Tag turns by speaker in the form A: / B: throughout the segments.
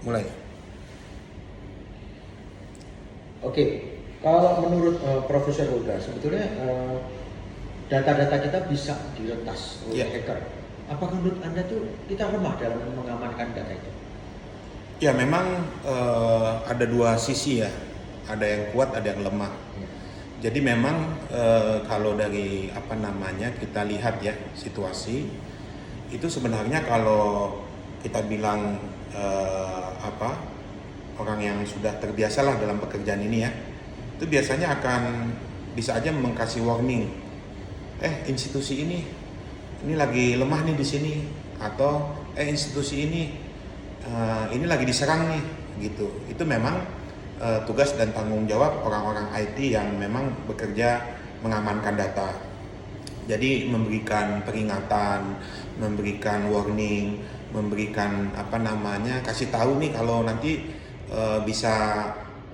A: mulai.
B: Oke, kalau menurut Profesor Uda, sebetulnya data-data kita bisa diretas oleh hacker. Apakah menurut Anda tuh kita lemah dalam mengamankan data itu?
A: Ya memang ada dua sisi ya, ada yang kuat, ada yang lemah. Jadi memang kalau dari kita lihat ya situasi itu sebenarnya kalau kita bilang orang yang sudah terbiasa lah dalam pekerjaan ini ya, itu biasanya akan bisa aja mengkasih warning, institusi ini lagi lemah nih di sini, atau institusi ini lagi diserang nih gitu. Itu memang tugas dan tanggung jawab orang-orang IT yang memang bekerja mengamankan data. Jadi memberikan peringatan, memberikan warning, memberikan kasih tahu nih kalau nanti bisa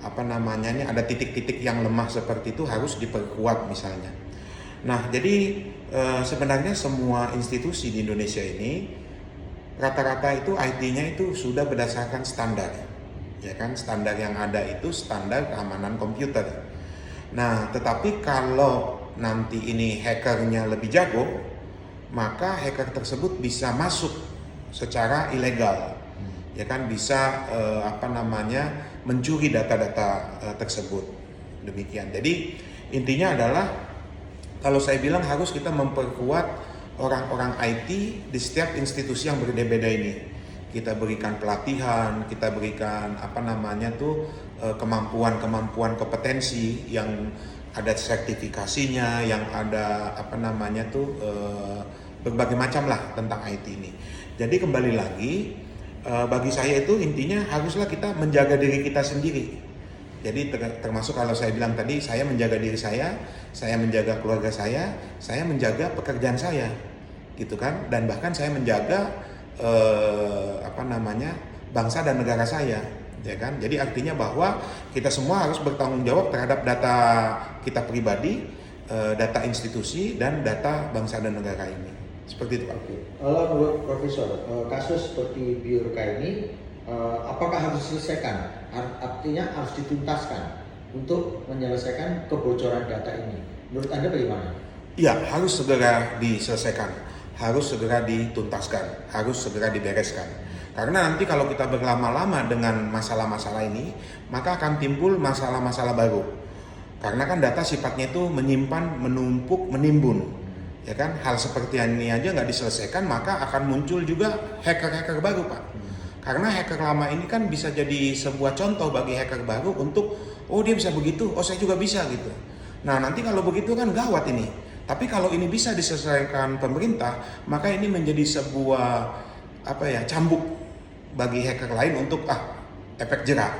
A: ada titik-titik yang lemah seperti itu harus diperkuat misalnya. Nah, jadi sebenarnya semua institusi di Indonesia ini rata-rata itu IT-nya itu sudah berdasarkan standar, ya kan? Standar yang ada itu standar keamanan komputer. Nah, tetapi kalau nanti ini hackernya lebih jago, maka hacker tersebut bisa masuk secara ilegal, ya kan? Bisa mencuri data-data tersebut. Demikian. Jadi intinya adalah kalau saya bilang harus kita memperkuat orang-orang IT di setiap institusi yang berbeda-beda ini. Kita berikan pelatihan, kita berikan kemampuan kompetensi yang ada sertifikasinya, yang ada berbagai macam lah tentang IT ini. Jadi kembali lagi, bagi saya itu intinya haruslah kita menjaga diri kita sendiri. Jadi termasuk kalau saya bilang tadi, saya menjaga diri saya menjaga keluarga saya menjaga pekerjaan saya, gitu kan, dan bahkan saya menjaga bangsa dan negara saya, ya kan. Jadi artinya bahwa kita semua harus bertanggung jawab terhadap data kita pribadi, data institusi dan data bangsa dan negara ini. Seperti itu, Pak.
B: Kalau menurut Profesor, kasus seperti Biorka ini apakah harus diselesaikan? Artinya harus dituntaskan untuk menyelesaikan kebocoran data ini. Menurut Anda bagaimana?
A: Ya, harus segera diselesaikan, harus segera dituntaskan, harus segera dibereskan. Karena nanti kalau kita berlama-lama dengan masalah-masalah ini, maka akan timbul masalah-masalah baru. Karena kan data sifatnya itu menyimpan, menumpuk, menimbun. Ya kan, hal seperti ini aja nggak diselesaikan, maka akan muncul juga hacker-hacker baru, Pak. Karena hacker lama ini kan bisa jadi sebuah contoh bagi hacker baru untuk, dia bisa begitu, saya juga bisa gitu. Nah, nanti kalau begitu kan gawat ini. Tapi kalau ini bisa diselesaikan pemerintah, maka ini menjadi sebuah cambuk bagi hacker lain untuk efek jerak.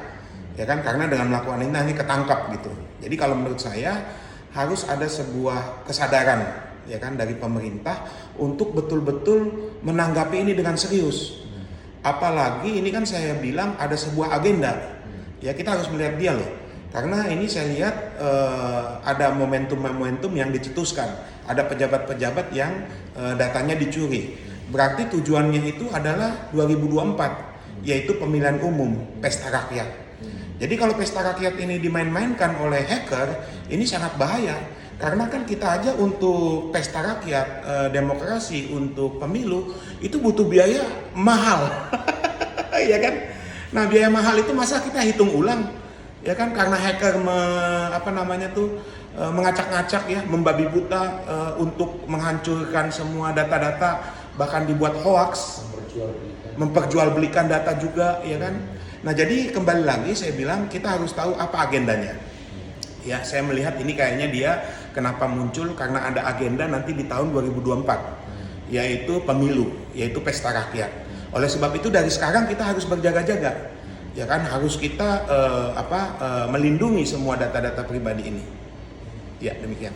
A: Ya kan, karena dengan melakukan ini ketangkap gitu. Jadi kalau menurut saya harus ada sebuah kesadaran, ya kan, dari pemerintah untuk betul-betul menanggapi ini dengan serius. Apalagi ini kan saya bilang ada sebuah agenda, ya kita harus melihat dia loh. Karena ini saya lihat ada momentum-momentum yang dicetuskan, ada pejabat-pejabat yang datanya dicuri. Berarti tujuannya itu adalah 2024, yaitu pemilihan umum, pesta rakyat. Jadi kalau pesta rakyat ini dimain-mainkan oleh hacker, ini sangat bahaya. Karena kan kita aja untuk pesta rakyat, demokrasi, untuk pemilu itu butuh biaya mahal, ya kan? Nah, biaya mahal itu masa kita hitung ulang, ya kan? Karena hacker mengacak-ngacak ya, membabi buta untuk menghancurkan semua data-data, bahkan dibuat hoax, memperjualbelikan data juga, ya kan? Nah, jadi kembali lagi saya bilang kita harus tahu apa agendanya. Ya, saya melihat ini kayaknya dia kenapa muncul karena ada agenda nanti di tahun 2024, yaitu pemilu, yaitu pesta rakyat. Oleh sebab itu dari sekarang kita harus berjaga-jaga, ya kan, harus kita melindungi semua data-data pribadi ini. Ya, demikian.